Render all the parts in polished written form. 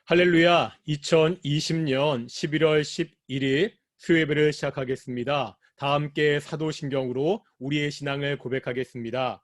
할렐루야. 2020년 11월 11일 수요예배를 시작하겠습니다. 다 함께 사도신경으로 우리의 신앙을 고백하겠습니다.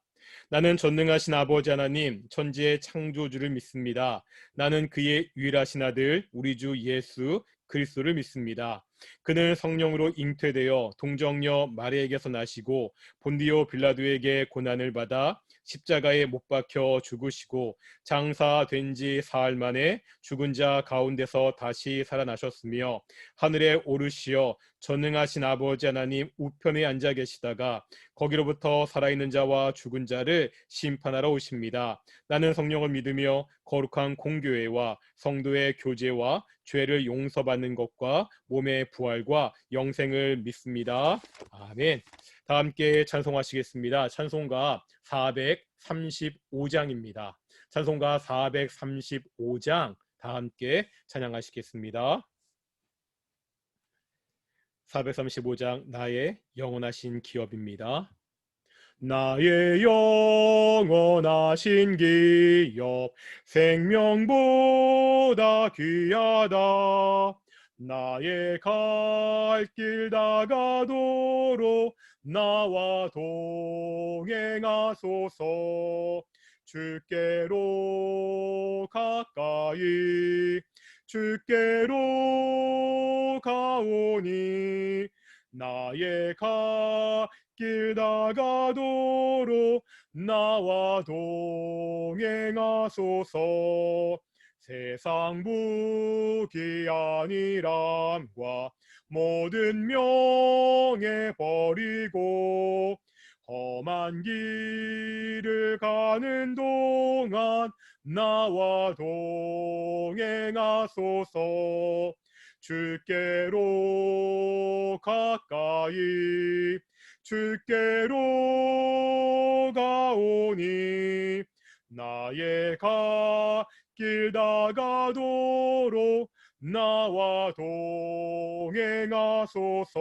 나는 전능하신 아버지 하나님, 천지의 창조주를 믿습니다. 나는 그의 유일하신 아들, 우리 주 예수 그리스도를 믿습니다. 그는 성령으로 잉태되어 동정녀 마리아에게서 나시고 본디오 빌라도에게 고난을 받아 십자가에 못 박혀 죽으시고 장사된 지 사흘 만에 죽은 자 가운데서 다시 살아나셨으며 하늘에 오르시어 전능하신 아버지 하나님 우편에 앉아 계시다가 거기로부터 살아있는 자와 죽은 자를 심판하러 오십니다. 나는 성령을 믿으며 거룩한 공교회와 성도의 교제와 죄를 용서받는 것과 몸의 부활과 영생을 믿습니다. 아멘. 다 함께 찬송하시겠습니다. 찬송가 435장입니다. 찬송가 435장 다 함께 찬양하시겠습니다. 435장 나의 영원하신 기업입니다. 나의 영원하신 기업 생명보다 귀하다. 나의 갈 길 다가도록 나와 동행하소서. 주께로 가까이 주께로 가오니 나의 길 다가도록 나와 동행하소서. 세상 부귀한이람과 모든 명예 버리고 험한 길을 가는 동안 나와 동행하소서. 주께로 가까이 주께로 가오니 나의 길 다가도록 나와 동행하소서.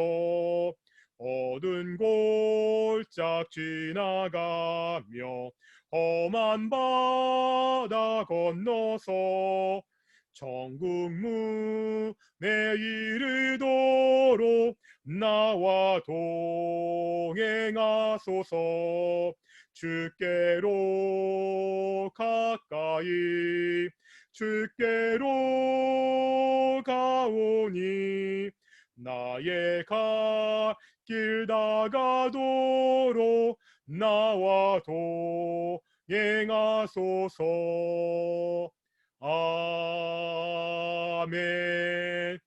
어두운 골짝 지나가며 험한 바다 건너서 천국 문에 이르도록 나와 동행하소서. 주께로 가까이 주께로 가오니 나의 길 다가도록 나와 동행하소서. 아멘.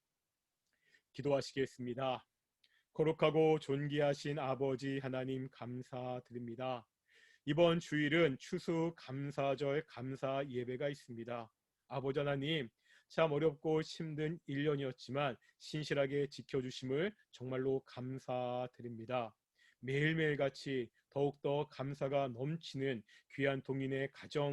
기도하시겠습니다. 거룩하고 존귀하신 아버지 하나님 감사드립니다. 이번 주일은 추수 감사절 감사 예배가 있습니다. 아버지 하나님, 참 어렵고 힘든 1년이었지만 신실하게 지켜주심을 정말로 감사드립니다. 매일매일 같이 더욱더 감사가 넘치는 귀한 동인의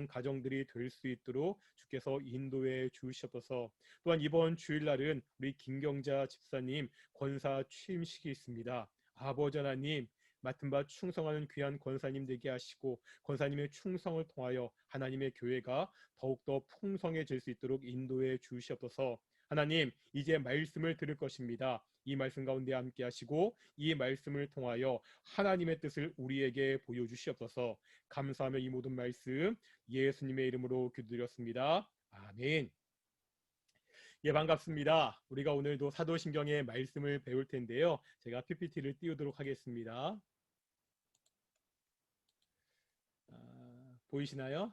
가정들이 될 수 있도록 주께서 인도해 주시옵소서. 또한 이번 주일날은 우리 김경자 집사님 권사 취임식이 있습니다. 아버지 하나님, 맡은 바 충성하는 귀한 권사님 되게 하시고 권사님의 충성을 통하여 하나님의 교회가 더욱더 풍성해질 수 있도록 인도해 주시옵소서. 하나님, 이제 말씀을 들을 것입니다. 이 말씀 가운데 함께 하시고 이 말씀을 통하여 하나님의 뜻을 우리에게 보여주시옵소서. 감사하며 이 모든 말씀 예수님의 이름으로 기도드렸습니다. 아멘. 예, 반갑습니다. 우리가 오늘도 사도신경의 말씀을 배울 텐데요. 제가 PPT를 띄우도록 하겠습니다. 보이시나요?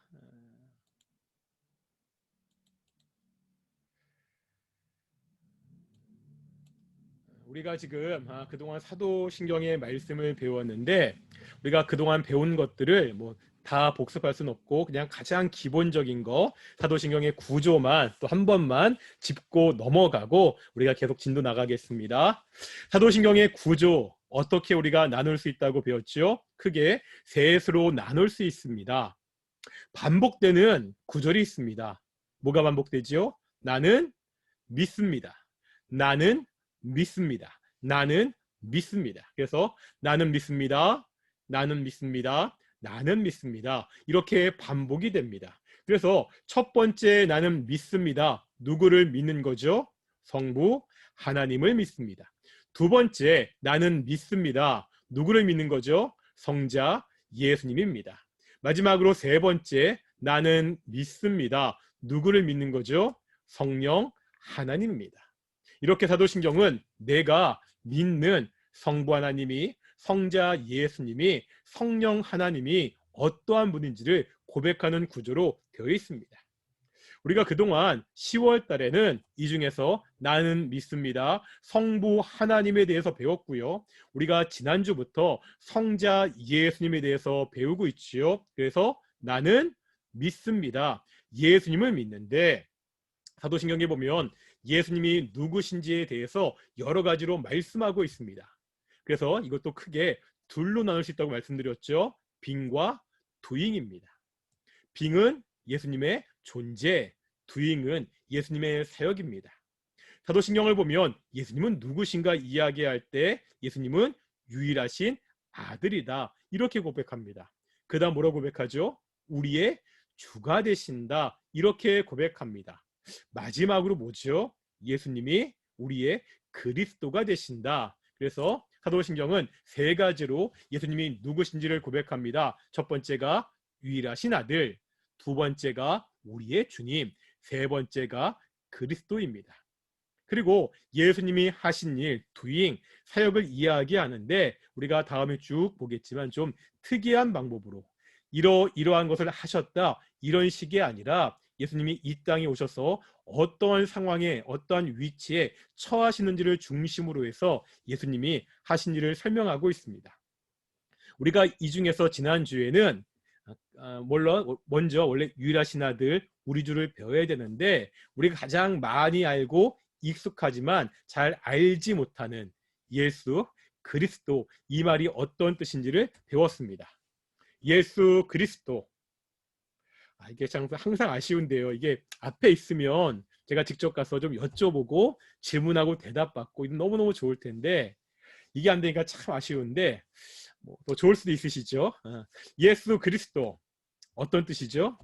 우리가 지금 그동안 사도신경의 말씀을 배웠는데 우리가 그동안 배운 것들을 다 복습할 수는 없고 그냥 가장 기본적인 거 사도신경의 구조만 또 한 번만 짚고 넘어가고 우리가 계속 진도 나가겠습니다. 사도신경의 구조 어떻게 우리가 나눌 수 있다고 배웠죠? 크게 셋으로 나눌 수 있습니다. 반복되는 구절이 있습니다. 뭐가 반복되죠? 나는 믿습니다. 나는 믿습니다. 나는 믿습니다. 그래서 나는 믿습니다. 나는 믿습니다. 나는 믿습니다. 이렇게 반복이 됩니다. 그래서 첫 번째 나는 믿습니다. 누구를 믿는 거죠? 성부 하나님을 믿습니다. 두 번째, 나는 믿습니다. 누구를 믿는 거죠? 성자 예수님입니다. 마지막으로 세 번째, 나는 믿습니다. 누구를 믿는 거죠? 성령 하나님입니다. 이렇게 사도신경은 내가 믿는 성부 하나님이, 성자 예수님이, 성령 하나님이 어떠한 분인지를 고백하는 구조로 되어 있습니다. 우리가 그동안 10월 달에는 이 중에서 나는 믿습니다, 성부 하나님에 대해서 배웠고요. 우리가 지난주부터 성자 예수님에 대해서 배우고 있지요. 그래서 나는 믿습니다, 예수님을 믿는데, 사도신경에 보면 예수님이 누구신지에 대해서 여러 가지로 말씀하고 있습니다. 그래서 이것도 크게 둘로 나눌 수 있다고 말씀드렸죠. 빙과 두잉입니다. 빙은 예수님의 존재, 두잉은 예수님의 사역입니다. 사도신경을 보면 예수님은 누구신가 이야기할 때 예수님은 유일하신 아들이다, 이렇게 고백합니다. 그 다음 뭐라고 고백하죠? 우리의 주가 되신다, 이렇게 고백합니다. 마지막으로 뭐죠? 예수님이 우리의 그리스도가 되신다. 그래서 사도신경은 세 가지로 예수님이 누구신지를 고백합니다. 첫 번째가 유일하신 아들, 두 번째가 우리의 주님, 세 번째가 그리스도입니다. 그리고 예수님이 하신 일, doing, 사역을 이야기하는데 우리가 다음에 쭉 보겠지만 좀 특이한 방법으로 이러한 것을 하셨다, 이런 식이 아니라 예수님이 이 땅에 오셔서 어떠한 상황에 어떠한 위치에 처하시는지를 중심으로 해서 예수님이 하신 일을 설명하고 있습니다. 우리가 이 중에서 지난주에는 먼저 원래 유일하신 아들 우리 주를 배워야 되는데, 우리가 가장 많이 알고 익숙하지만 잘 알지 못하는 예수 그리스도, 이 말이 어떤 뜻인지를 배웠습니다. 예수 그리스도, 이게 항상 아쉬운데요. 이게 앞에 있으면 제가 직접 가서 좀 여쭤보고 질문하고 대답받고 너무너무 좋을 텐데 이게 안 되니까 참 아쉬운데, 더 좋을 수도 있으시죠. 예수 그리스도, 어떤 뜻이죠?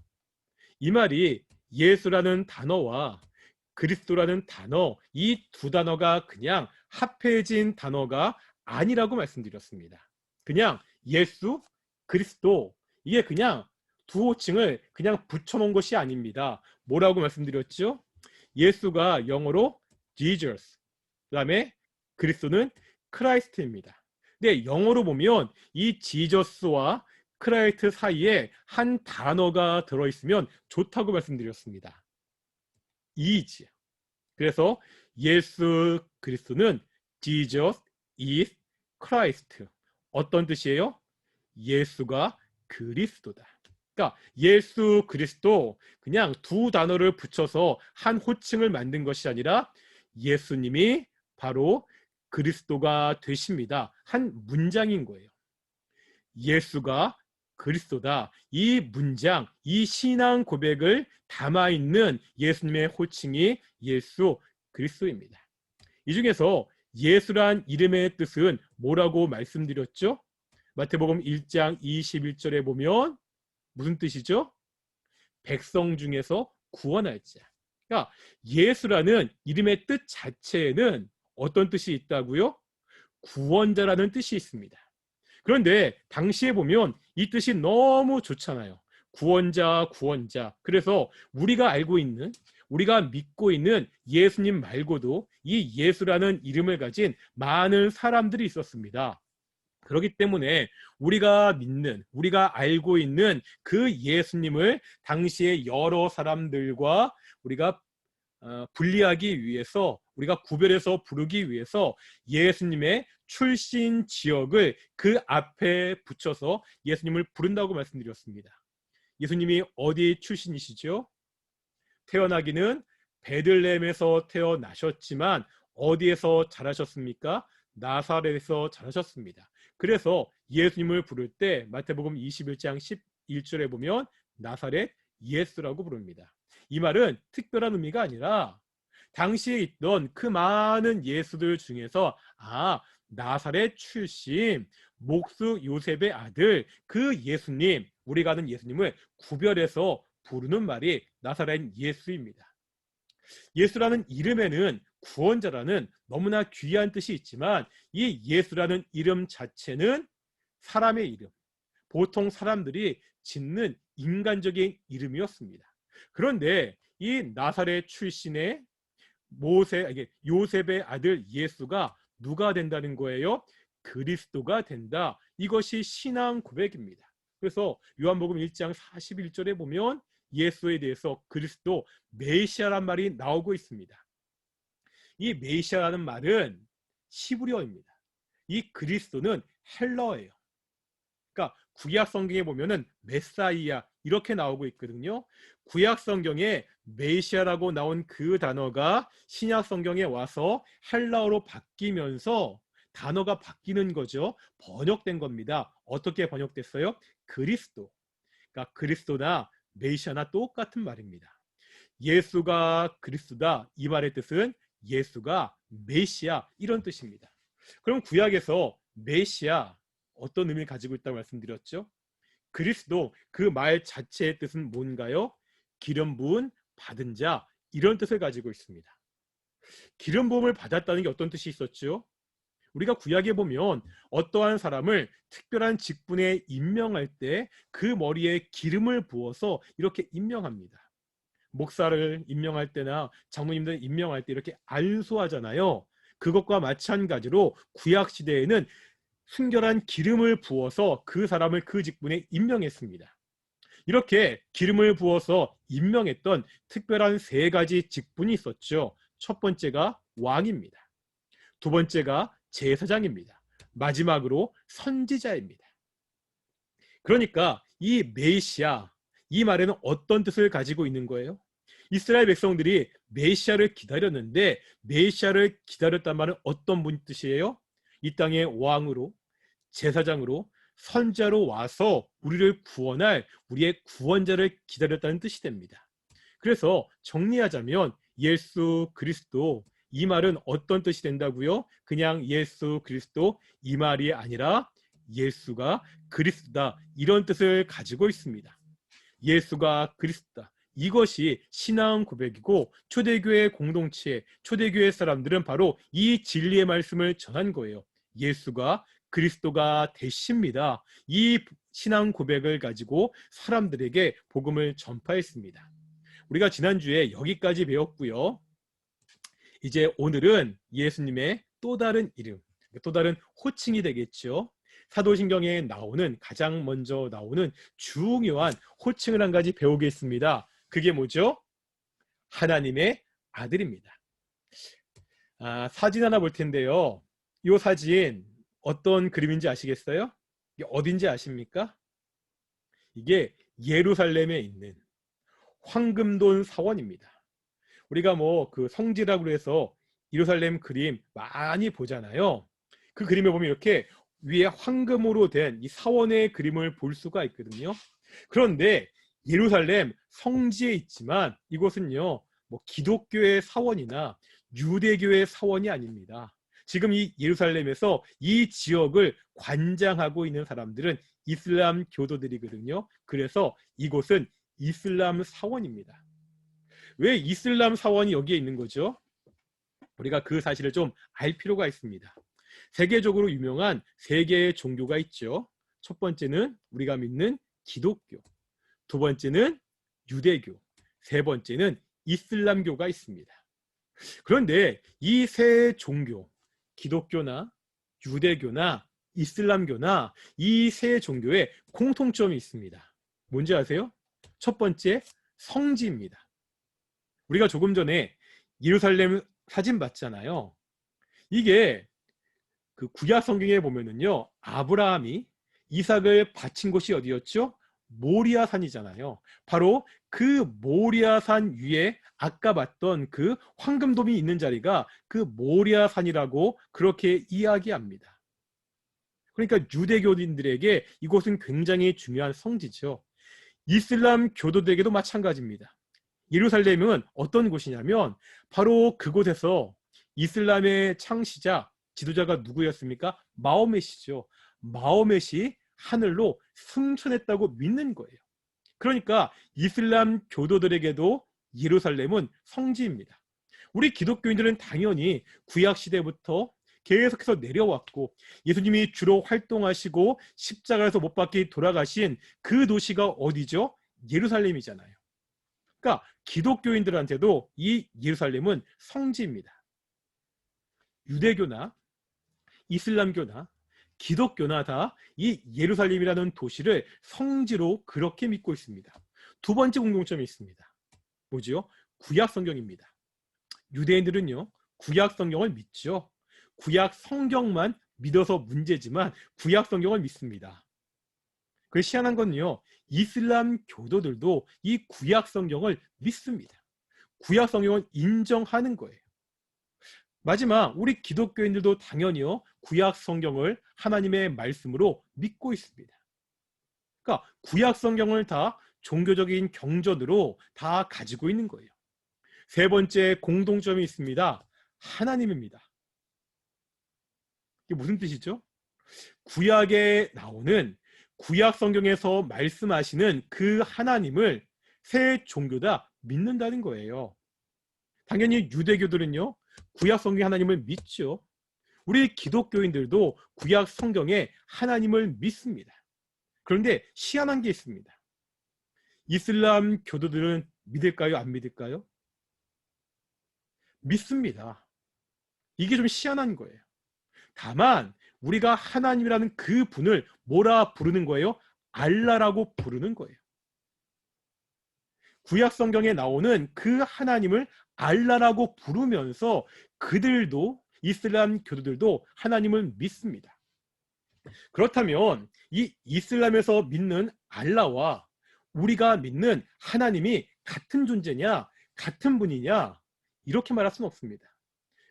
이 말이 예수라는 단어와 그리스도라는 단어, 이 두 단어가 그냥 합해진 단어가 아니라고 말씀드렸습니다. 그냥 예수, 그리스도, 이게 그냥 두 호칭을 그냥 붙여놓은 것이 아닙니다. 뭐라고 말씀드렸죠? 예수가 영어로 Jesus, 그 다음에 그리스도는 크라이스트입니다. 근데 영어로 보면 이 지저스와 크라이스트 사이에 한 단어가 들어있으면 좋다고 말씀드렸습니다. is. 그래서 예수 그리스도는 Jesus is Christ. 어떤 뜻이에요? 예수가 그리스도다. 그러니까 예수 그리스도, 그냥 두 단어를 붙여서 한 호칭을 만든 것이 아니라 예수님이 바로 그리스도가 되십니다, 한 문장인 거예요. 예수가 그리스도다, 이 문장, 이 신앙 고백을 담아있는 예수님의 호칭이 예수 그리스도입니다. 이 중에서 예수란 이름의 뜻은 뭐라고 말씀드렸죠? 마태복음 1장 21절에 보면 무슨 뜻이죠? 백성 중에서 구원할 자. 그러니까 예수라는 이름의 뜻 자체에는 어떤 뜻이 있다고요? 구원자라는 뜻이 있습니다. 그런데 당시에 보면 이 뜻이 너무 좋잖아요. 구원자, 구원자. 그래서 우리가 알고 있는, 우리가 믿고 있는 예수님 말고도 이 예수라는 이름을 가진 많은 사람들이 있었습니다. 그렇기 때문에 우리가 믿는, 우리가 알고 있는 그 예수님을 당시에 여러 사람들과 우리가 분리하기 위해서, 우리가 구별해서 부르기 위해서 예수님의 출신 지역을 그 앞에 붙여서 예수님을 부른다고 말씀드렸습니다. 예수님이 어디 출신이시죠? 태어나기는 베들레헴에서 태어나셨지만 어디에서 자라셨습니까? 나사렛에서 자라셨습니다. 그래서 예수님을 부를 때 마태복음 21장 11절에 보면 나사렛 예수라고 부릅니다. 이 말은 특별한 의미가 아니라 당시에 있던 그 많은 예수들 중에서 나사렛 출신 목수 요셉의 아들, 그 예수님, 우리가 아는 예수님을 구별해서 부르는 말이 나사렛 예수입니다. 예수라는 이름에는 구원자라는 너무나 귀한 뜻이 있지만 이 예수라는 이름 자체는 사람의 이름, 보통 사람들이 짓는 인간적인 이름이었습니다. 그런데 이 나사렛 출신의 요셉의 아들 예수가 누가 된다는 거예요? 그리스도가 된다. 이것이 신앙 고백입니다. 그래서 요한복음 1장 41절에 보면 예수에 대해서 그리스도 메시아란 말이 나오고 있습니다. 이 메시아라는 말은 히브리어입니다. 이 그리스도는 헬라어예요. 그러니까 구약 성경에 보면은 메사이아 이렇게 나오고 있거든요. 구약 성경에 메시아라고 나온 그 단어가 신약 성경에 와서 헬라어로 바뀌면서 단어가 바뀌는 거죠. 번역된 겁니다. 어떻게 번역됐어요? 그리스도. 그러니까 그리스도나 메시아나 똑같은 말입니다. 예수가 그리스도다 이 말의 뜻은 예수가 메시아 이런 뜻입니다. 그럼 구약에서 메시아 어떤 의미를 가지고 있다고 말씀드렸죠? 그리스도 그 말 자체의 뜻은 뭔가요? 기름 부은 받은 자 이런 뜻을 가지고 있습니다. 기름 부음을 받았다는 게 어떤 뜻이 있었죠? 우리가 구약에 보면 어떠한 사람을 특별한 직분에 임명할 때 그 머리에 기름을 부어서 이렇게 임명합니다. 목사를 임명할 때나 장로님들 임명할 때 이렇게 안수하잖아요. 그것과 마찬가지로 구약 시대에는 순결한 기름을 부어서 그 사람을 그 직분에 임명했습니다. 이렇게 기름을 부어서 임명했던 특별한 세 가지 직분이 있었죠. 첫 번째가 왕입니다. 두 번째가 제사장입니다. 마지막으로 선지자입니다. 그러니까 이 메시아, 이 말에는 어떤 뜻을 가지고 있는 거예요? 이스라엘 백성들이 메시아를 기다렸는데 메시아를 기다렸단 말은 어떤 분 뜻이에요? 이 땅의 왕으로, 제사장으로, 선자로 와서 우리를 구원할 우리의 구원자를 기다렸다는 뜻이 됩니다. 그래서 정리하자면 예수 그리스도 이 말은 어떤 뜻이 된다고요? 그냥 예수 그리스도 이 말이 아니라 예수가 그리스도다 이런 뜻을 가지고 있습니다. 예수가 그리스도다. 이것이 신앙 고백이고 초대교회 공동체, 초대교회 사람들은 바로 이 진리의 말씀을 전한 거예요. 예수가 그리스도가 되십니다. 이 신앙 고백을 가지고 사람들에게 복음을 전파했습니다. 우리가 지난주에 여기까지 배웠고요. 이제 오늘은 예수님의 또 다른 이름, 또 다른 호칭이 되겠죠. 사도신경에 나오는 가장 먼저 나오는 중요한 호칭을 한 가지 배우겠습니다. 그게 뭐죠? 하나님의 아들입니다. 사진 하나 볼 텐데요. 이 사진 어떤 그림인지 아시겠어요? 이게 어딘지 아십니까? 이게 예루살렘에 있는 황금돈 사원입니다. 우리가 그 성지라고 해서 예루살렘 그림 많이 보잖아요. 그 그림에 보면 이렇게 위에 황금으로 된 이 사원의 그림을 볼 수가 있거든요. 그런데 예루살렘 성지에 있지만 이곳은요, 기독교의 사원이나 유대교의 사원이 아닙니다. 지금 이 예루살렘에서 이 지역을 관장하고 있는 사람들은 이슬람 교도들이거든요. 그래서 이곳은 이슬람 사원입니다. 왜 이슬람 사원이 여기에 있는 거죠? 우리가 그 사실을 좀 알 필요가 있습니다. 세계적으로 유명한 세 개의 종교가 있죠. 첫 번째는 우리가 믿는 기독교, 두 번째는 유대교, 세 번째는 이슬람교가 있습니다. 그런데 이 세 종교, 기독교나 유대교나 이슬람교나 이 세 종교에 공통점이 있습니다. 뭔지 아세요? 첫 번째, 성지입니다. 우리가 조금 전에 예루살렘 사진 봤잖아요. 이게 그 구약 성경에 보면은요, 아브라함이 이삭을 바친 곳이 어디였죠? 모리아 산이잖아요. 바로 그 모리아 산 위에 아까 봤던 그 황금돔이 있는 자리가 그 모리아 산이라고 그렇게 이야기합니다. 그러니까 유대교인들에게 이곳은 굉장히 중요한 성지죠. 이슬람 교도들에게도 마찬가지입니다. 예루살렘은 어떤 곳이냐면 바로 그곳에서 이슬람의 창시자, 지도자가 누구였습니까? 마호멧이죠. 마호멧이 하늘로 승천했다고 믿는 거예요. 그러니까 이슬람 교도들에게도 예루살렘은 성지입니다. 우리 기독교인들은 당연히 구약 시대부터 계속해서 내려왔고 예수님이 주로 활동하시고 십자가에서 못 박히 돌아가신 그 도시가 어디죠? 예루살렘이잖아요. 그러니까 기독교인들한테도 이 예루살렘은 성지입니다. 유대교나 이슬람교나 기독교나 다 이 예루살렘이라는 도시를 성지로 그렇게 믿고 있습니다. 두 번째 공통점이 있습니다. 뭐죠? 구약 성경입니다. 유대인들은요, 구약 성경을 믿죠. 구약 성경만 믿어서 문제지만 구약 성경을 믿습니다. 그 희한한 건요, 이슬람 교도들도 이 구약 성경을 믿습니다. 구약 성경을 인정하는 거예요. 마지막, 우리 기독교인들도 당연히요, 구약 성경을 하나님의 말씀으로 믿고 있습니다. 그러니까 구약 성경을 다 종교적인 경전으로 다 가지고 있는 거예요. 세 번째 공통점이 있습니다. 하나님입니다. 이게 무슨 뜻이죠? 구약에 나오는 구약 성경에서 말씀하시는 그 하나님을 새 종교다 믿는다는 거예요. 당연히 유대교들은요, 구약 성경 하나님을 믿죠. 우리 기독교인들도 구약 성경에 하나님을 믿습니다. 그런데 희한한 게 있습니다. 이슬람 교도들은 믿을까요? 안 믿을까요? 믿습니다. 이게 좀 희한한 거예요. 다만 우리가 하나님이라는 그 분을 뭐라 부르는 거예요? 알라라고 부르는 거예요. 구약 성경에 나오는 그 하나님을 알라라고 부르면서 그들도 이슬람 교도들도 하나님을 믿습니다. 그렇다면 이 이슬람에서 믿는 알라와 우리가 믿는 하나님이 같은 존재냐, 같은 분이냐, 이렇게 말할 수는 없습니다.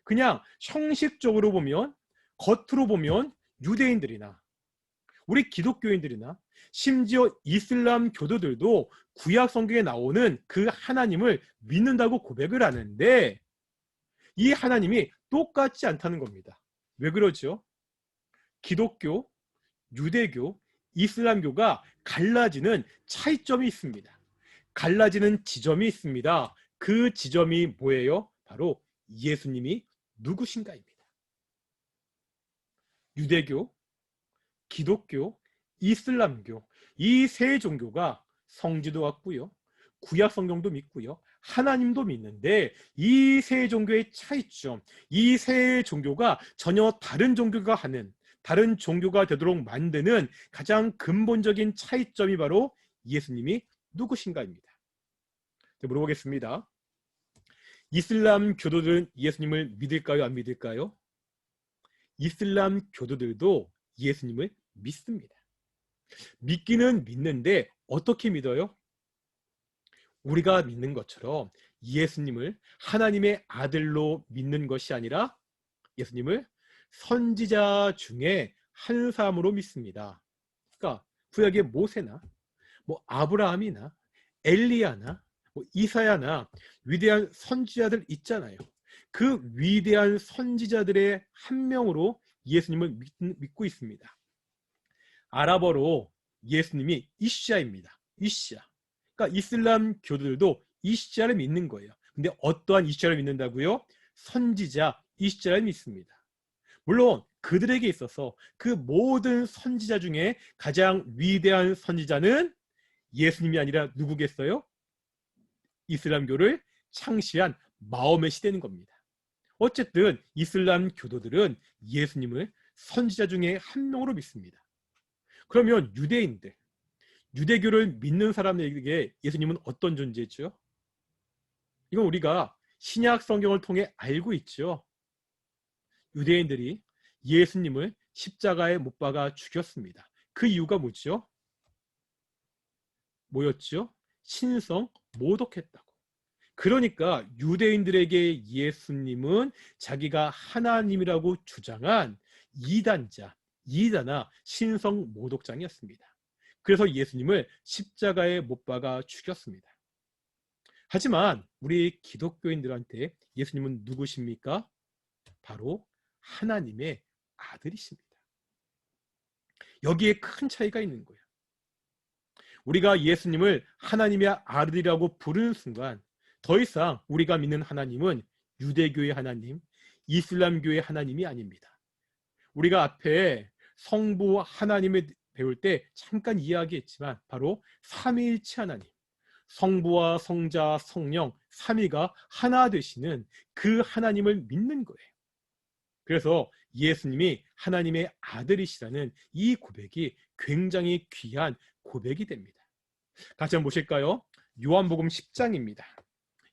그냥 형식적으로 보면, 겉으로 보면 유대인들이나 우리 기독교인들이나 심지어 이슬람 교도들도 구약 성경에 나오는 그 하나님을 믿는다고 고백을 하는데 이 하나님이 똑같지 않다는 겁니다. 왜 그러죠? 기독교, 유대교, 이슬람교가 갈라지는 차이점이 있습니다. 갈라지는 지점이 있습니다. 그 지점이 뭐예요? 바로 예수님이 누구신가입니다. 유대교, 기독교, 이슬람교 이 세 종교가 성지도 같고요. 구약 성경도 믿고요. 하나님도 믿는데 이 세 종교의 차이점, 이 세 종교가 전혀 다른 종교가 하는 다른 종교가 되도록 만드는 가장 근본적인 차이점이 바로 예수님이 누구신가입니다. 물어보겠습니다. 이슬람 교도들은 예수님을 믿을까요? 안 믿을까요? 이슬람 교도들도 예수님을 믿습니다. 믿기는 믿는데 어떻게 믿어요? 우리가 믿는 것처럼 예수님을 하나님의 아들로 믿는 것이 아니라 예수님을 선지자 중에 한 사람으로 믿습니다. 그러니까 구약의 모세나 아브라함이나 엘리야나 이사야나 위대한 선지자들 있잖아요. 그 위대한 선지자들의 한 명으로 예수님을 믿고 있습니다. 아랍어로 예수님이 이시아입니다. 이시아. 그러니까 이슬람 교도들도 이시아를 믿는 거예요. 근데 어떠한 이시아를 믿는다고요? 선지자 이시아를 믿습니다. 물론 그들에게 있어서 그 모든 선지자 중에 가장 위대한 선지자는 예수님이 아니라 누구겠어요? 이슬람교를 창시한 마호멧이 되는 겁니다. 어쨌든 이슬람 교도들은 예수님을 선지자 중에 한 명으로 믿습니다. 그러면 유대인들, 유대교를 믿는 사람에게 예수님은 어떤 존재죠? 이건 우리가 신약 성경을 통해 알고 있죠. 유대인들이 예수님을 십자가에 못 박아 죽였습니다. 그 이유가 뭐죠? 뭐였죠? 신성 모독했다고. 그러니까 유대인들에게 예수님은 자기가 하나님이라고 주장한 이단자, 이단아 신성 모독장이었습니다. 그래서 예수님을 십자가에 못 박아 죽였습니다. 하지만 우리 기독교인들한테 예수님은 누구십니까? 바로 하나님의 아들이십니다. 여기에 큰 차이가 있는 거예요. 우리가 예수님을 하나님의 아들이라고 부르는 순간 더 이상 우리가 믿는 하나님은 유대교의 하나님, 이슬람교의 하나님이 아닙니다. 우리가 앞에 성부 하나님을 배울 때 잠깐 이야기했지만 바로 삼위일체 하나님, 성부와 성자, 성령, 삼위가 하나 되시는 그 하나님을 믿는 거예요. 그래서 예수님이 하나님의 아들이시라는 이 고백이 굉장히 귀한 고백이 됩니다. 같이 한번 보실까요? 요한복음 10장입니다.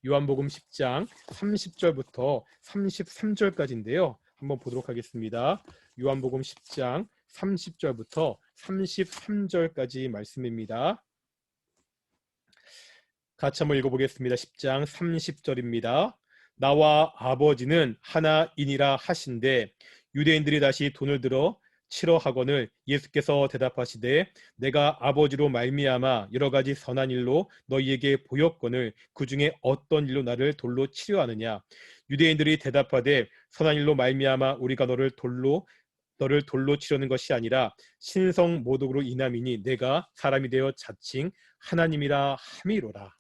요한복음 10장 30절부터 33절까지인데요. 한번 보도록 하겠습니다. 요한복음 10장 30절부터 33절까지 말씀입니다. 같이 한번 읽어보겠습니다. 10장 30절입니다. 나와 아버지는 하나이니라 하신대 유대인들이 다시 돈을 들어 치러 하거늘 예수께서 대답하시되 내가 아버지로 말미암아 여러 가지 선한 일로 너희에게 보였거늘 그 중에 어떤 일로 나를 돌로 치려 하느냐. 유대인들이 대답하되 선한 일로 말미암아 우리가 너를 돌로 치려는 것이 아니라 신성 모독으로 인함이니 내가 사람이 되어 자칭 하나님이라 함이로라.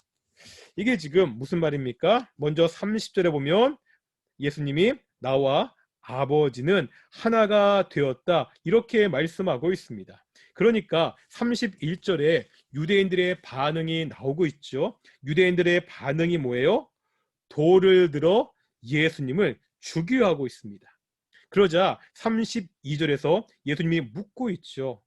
이게 지금 무슨 말입니까? 먼저 30절에 보면 예수님이 나와 아버지는 하나가 되었다 이렇게 말씀하고 있습니다. 그러니까 31절에 유대인들의 반응이 나오고 있죠. 유대인들의 반응이 뭐예요? 돌을 들어 예수님을 죽이려 하고 있습니다. 그러자 32절에서 예수님이 묻고 있죠.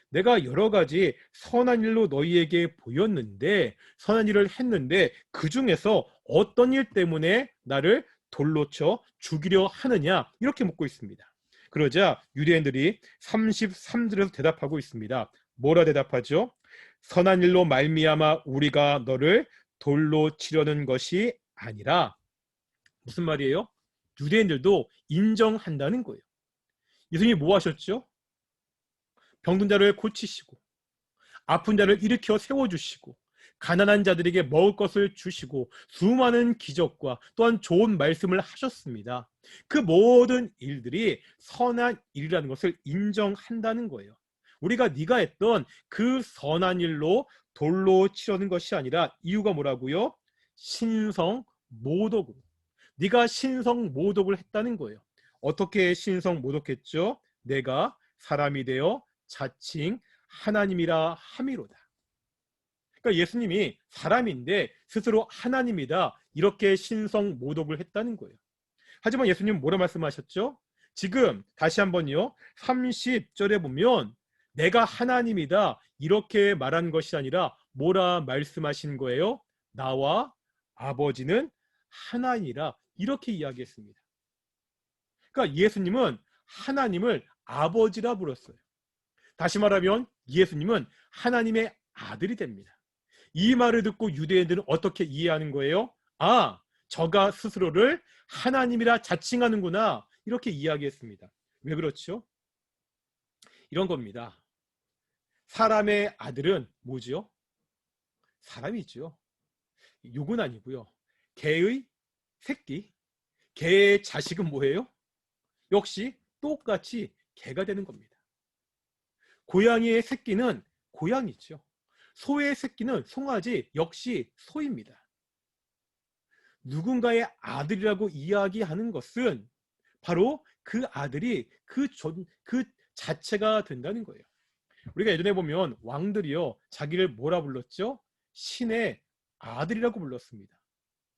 내가 여러 가지 선한 일로 너희에게 보였는데 선한 일을 했는데 그 중에서 어떤 일 때문에 나를 돌로 쳐 죽이려 하느냐 이렇게 묻고 있습니다. 그러자 유대인들이 33절에서 대답하고 있습니다. 뭐라 대답하죠? 선한 일로 말미암아 우리가 너를 돌로 치려는 것이 아니라 무슨 말이에요? 유대인들도 인정한다는 거예요. 예수님이 뭐 하셨죠? 병든 자를 고치시고 아픈 자를 일으켜 세워주시고 가난한 자들에게 먹을 것을 주시고 수많은 기적과 또한 좋은 말씀을 하셨습니다. 그 모든 일들이 선한 일이라는 것을 인정한다는 거예요. 우리가 네가 했던 그 선한 일로 돌로 치려는 것이 아니라 이유가 뭐라고요? 신성 모독으로. 네가 신성 모독을 했다는 거예요. 어떻게 신성 모독했죠? 내가 사람이 되어 자칭 하나님이라 함이로다. 그러니까 예수님이 사람인데 스스로 하나님이다 이렇게 신성 모독을 했다는 거예요. 하지만 예수님은 뭐라 말씀하셨죠? 지금 다시 한번요. 30절에 보면 내가 하나님이다 이렇게 말한 것이 아니라 뭐라 말씀하신 거예요? 나와 아버지는 하나이라 이렇게 이야기했습니다. 그러니까 예수님은 하나님을 아버지라 불렀어요. 다시 말하면 예수님은 하나님의 아들이 됩니다. 이 말을 듣고 유대인들은 어떻게 이해하는 거예요? 아, 저가 스스로를 하나님이라 자칭하는구나 이렇게 이야기했습니다. 왜 그렇죠? 이런 겁니다. 사람의 아들은 뭐죠? 사람이죠. 욕은 아니고요. 개의 새끼, 개의 자식은 뭐예요? 역시 똑같이 개가 되는 겁니다. 고양이의 새끼는 고양이죠. 소의 새끼는 송아지 역시 소입니다. 누군가의 아들이라고 이야기하는 것은 바로 그 아들이 그 자체가 된다는 거예요. 우리가 예전에 보면 왕들이요 자기를 뭐라 불렀죠? 신의 아들이라고 불렀습니다.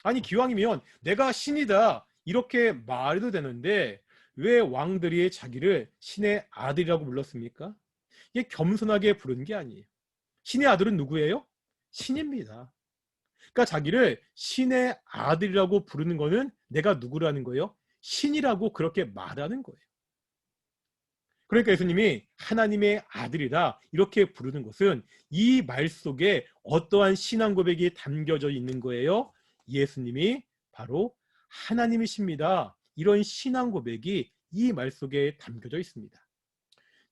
아니 기왕이면 내가 신이다 이렇게 말해도 되는데 왜 왕들이 자기를 신의 아들이라고 불렀습니까? 이게 겸손하게 부른 게 아니에요. 신의 아들은 누구예요? 신입니다. 그러니까 자기를 신의 아들이라고 부르는 거는 내가 누구라는 거예요? 신이라고 그렇게 말하는 거예요. 그러니까 예수님이 하나님의 아들이다 이렇게 부르는 것은 이 말 속에 어떠한 신앙 고백이 담겨져 있는 거예요? 예수님이 바로 하나님이십니다. 이런 신앙 고백이 이 말 속에 담겨져 있습니다.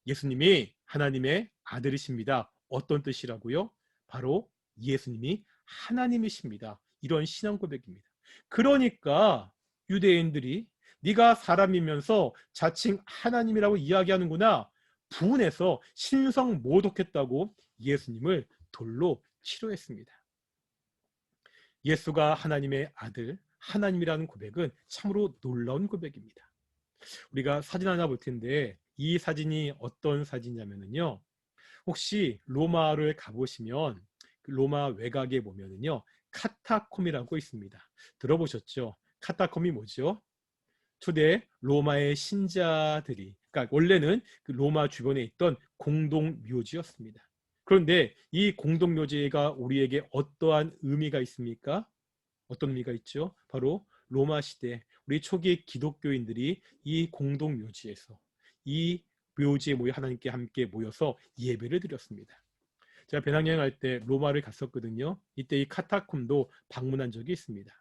예수님이 하나님의 아들이십니다. 어떤 뜻이라고요? 바로 예수님이 하나님이십니다. 이런 신앙 고백입니다. 그러니까 유대인들이 네가 사람이면서 자칭 하나님이라고 이야기하는구나 분해서 신성 모독했다고 예수님을 돌로 치료했습니다. 예수가 하나님의 아들, 하나님이라는 고백은 참으로 놀라운 고백입니다. 우리가 사진 하나 볼 텐데 이 사진이 어떤 사진이냐면요. 혹시 로마를 가보시면 그 로마 외곽에 보면은요. 카타콤이라고 있습니다. 들어보셨죠? 카타콤이 뭐죠? 초대 로마의 신자들이, 그러니까 원래는 그 로마 주변에 있던 공동 묘지였습니다. 그런데 이 공동 묘지가 우리에게 어떠한 의미가 있습니까? 어떤 의미가 있죠? 바로 로마 시대 우리 초기 기독교인들이 이 공동 묘지에서 이 묘지에 모여 하나님께 함께 모여서 예배를 드렸습니다. 제가 배낭여행할 때 로마를 갔었거든요. 이때 이 카타콤도 방문한 적이 있습니다.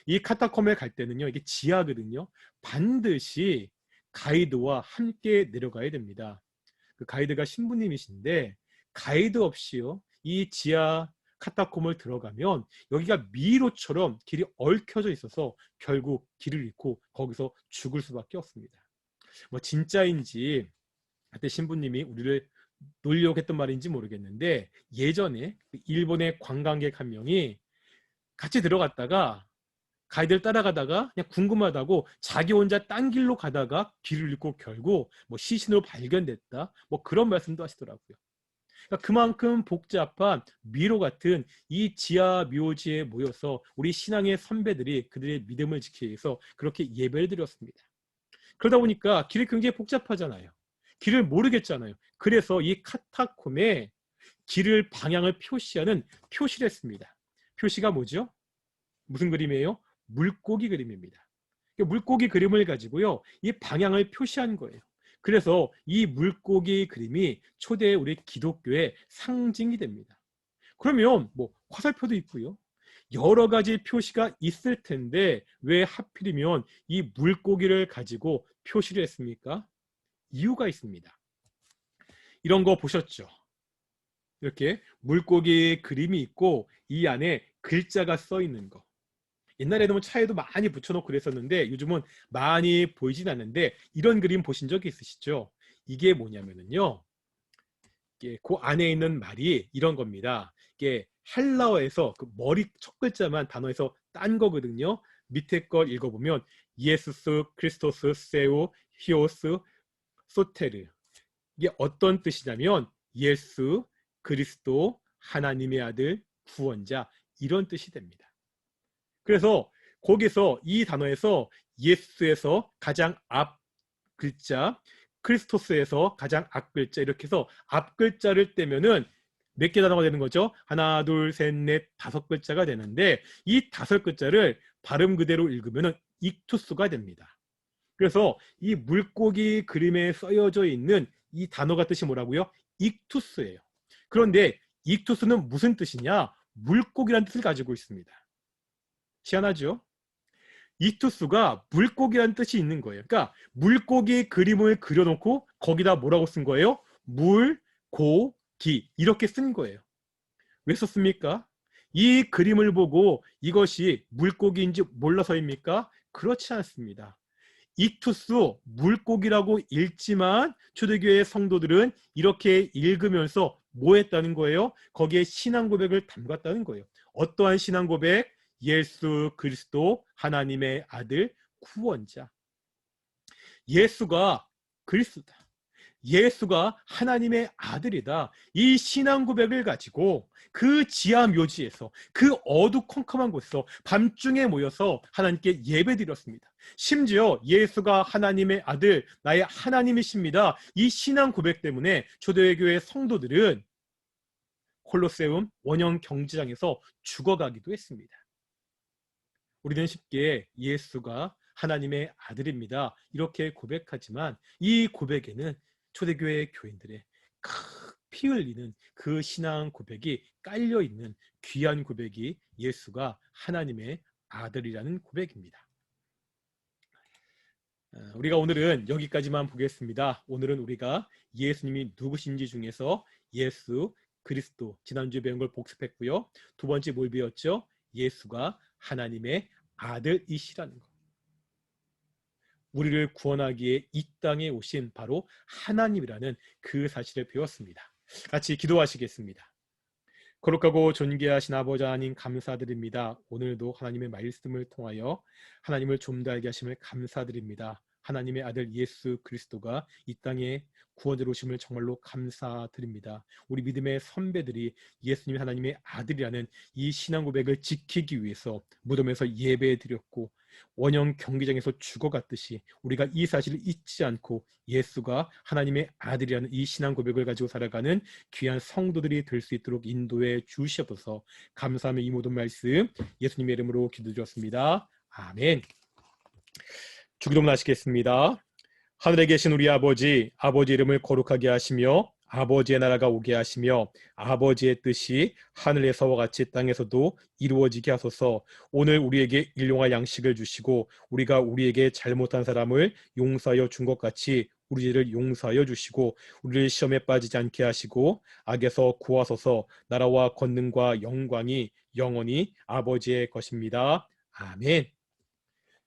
이 카타콤에 갈 때는요, 이게 지하거든요. 반드시 가이드와 함께 내려가야 됩니다. 그 가이드가 신부님이신데 가이드 없이요, 이 지하 카타콤을 들어가면 여기가 미로처럼 길이 얽혀져 있어서 결국 길을 잃고 거기서 죽을 수밖에 없습니다. 뭐 진짜인지 그때 신부님이 우리를 놀려고 했던 말인지 모르겠는데 예전에 일본의 관광객 한 명이 같이 들어갔다가 가이드를 따라가다가 그냥 궁금하다고 자기 혼자 딴 길로 가다가 길을 잃고 결국 뭐 시신으로 발견됐다 뭐 그런 말씀도 하시더라고요. 그러니까 그만큼 복잡한 미로 같은 이 지하 묘지에 모여서 우리 신앙의 선배들이 그들의 믿음을 지키기 위해서 그렇게 예배를 드렸습니다. 그러다 보니까 길이 굉장히 복잡하잖아요. 길을 모르겠잖아요. 그래서 이 카타콤에 길을 방향을 표시하는 표시를 했습니다. 표시가 뭐죠? 무슨 그림이에요? 물고기 그림입니다. 물고기 그림을 가지고요, 이 방향을 표시한 거예요. 그래서 이 물고기 그림이 초대 우리 기독교의 상징이 됩니다. 그러면 뭐 화살표도 있고요. 여러 가지 표시가 있을 텐데 왜 하필이면 이 물고기를 가지고 표시를 했습니까? 이유가 있습니다. 이런 거 보셨죠? 이렇게 물고기 그림이 있고 이 안에 글자가 써 있는 거. 옛날에는 뭐 차에도 많이 붙여놓고 그랬었는데 요즘은 많이 보이진 않는데 이런 그림 보신 적 있으시죠? 이게 뭐냐면은요. 이게 그 안에 있는 말이 이런 겁니다. 이게 헬라어에서 그 머리 첫 글자만 단어에서 딴 거거든요. 밑에 걸 읽어보면 예수스 크리스토스 세우 히오스 소테르, 이게 어떤 뜻이냐면 예수 그리스도 하나님의 아들 구원자 이런 뜻이 됩니다. 그래서 거기서 이 단어에서 예수에서 가장 앞 글자, 크리스토스에서 가장 앞 글자 이렇게 해서 앞 글자를 떼면은 몇 개 단어가 되는 거죠? 하나, 둘, 셋, 넷, 다섯 글자가 되는데 이 다섯 글자를 발음 그대로 읽으면은 익투스가 됩니다. 그래서 이 물고기 그림에 쓰여져 있는 이 단어가 뜻이 뭐라고요? 익투스예요. 그런데 익투스는 무슨 뜻이냐? 물고기라는 뜻을 가지고 있습니다. 희한하죠? 익투스가 물고기라는 뜻이 있는 거예요. 그러니까 물고기 그림을 그려놓고 거기다 뭐라고 쓴 거예요? 물고기 이렇게 쓴 거예요. 왜 썼습니까? 이 그림을 보고 이것이 물고기인지 몰라서입니까? 그렇지 않습니다. 익투스 물고기라고 읽지만 초대교회 성도들은 이렇게 읽으면서 뭐 했다는 거예요? 거기에 신앙 고백을 담갔다는 거예요. 어떠한 신앙 고백? 예수 그리스도 하나님의 아들 구원자. 예수가 그리스도다. 예수가 하나님의 아들이다. 이 신앙 고백을 가지고 그 지하 묘지에서 그 어두컴컴한 곳에서 밤중에 모여서 하나님께 예배드렸습니다. 심지어 예수가 하나님의 아들, 나의 하나님이십니다. 이 신앙 고백 때문에 초대교회 성도들은 콜로세움 원형 경기장에서 죽어가기도 했습니다. 우리는 쉽게 예수가 하나님의 아들입니다. 이렇게 고백하지만 이 고백에는 초대교회 교인들의 피 흘리는 그 신앙 고백이 깔려있는 귀한 고백이 예수가 하나님의 아들이라는 고백입니다. 우리가 오늘은 여기까지만 보겠습니다. 오늘은 우리가 예수님이 누구신지 중에서 예수 그리스도 지난주에 배운 걸 복습했고요. 두 번째 뭘 배웠죠? 예수가 하나님의 아들이시라는 것. 우리를 구원하기에 이 땅에 오신 바로 하나님이라는 그 사실을 배웠습니다. 같이 기도하시겠습니다. 거룩하고 존귀하신 아버지 하나님 감사드립니다. 오늘도 하나님의 말씀을 통하여 하나님을 좀 더 알게 하심을 감사드립니다. 하나님의 아들 예수 그리스도가 이 땅에 구원자로 오심을 정말로 감사드립니다. 우리 믿음의 선배들이 예수님이 하나님의 아들이라는 이 신앙 고백을 지키기 위해서 무덤에서 예배드렸고 원형 경기장에서 죽어갔듯이 우리가 이 사실을 잊지 않고 예수가 하나님의 아들이라는 이 신앙 고백을 가지고 살아가는 귀한 성도들이 될 수 있도록 인도해 주시옵소서. 감사하며 이 모든 말씀 예수님의 이름으로 기도드렸습니다. 아멘. 주기도문 하시겠습니다. 하늘에 계신 우리 아버지, 아버지 이름을 거룩하게 하시며 아버지의 나라가 오게 하시며 아버지의 뜻이 하늘에서와 같이 땅에서도 이루어지게 하소서. 오늘 우리에게 일용할 양식을 주시고 우리가 우리에게 잘못한 사람을 용서하여 준 것 같이 우리 죄를 용서하여 주시고 우리를 시험에 빠지지 않게 하시고 악에서 구하소서. 나라와 권능과 영광이 영원히 아버지의 것입니다. 아멘.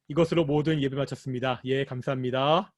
이것으로 모든 예배 마쳤습니다. 예, 감사합니다.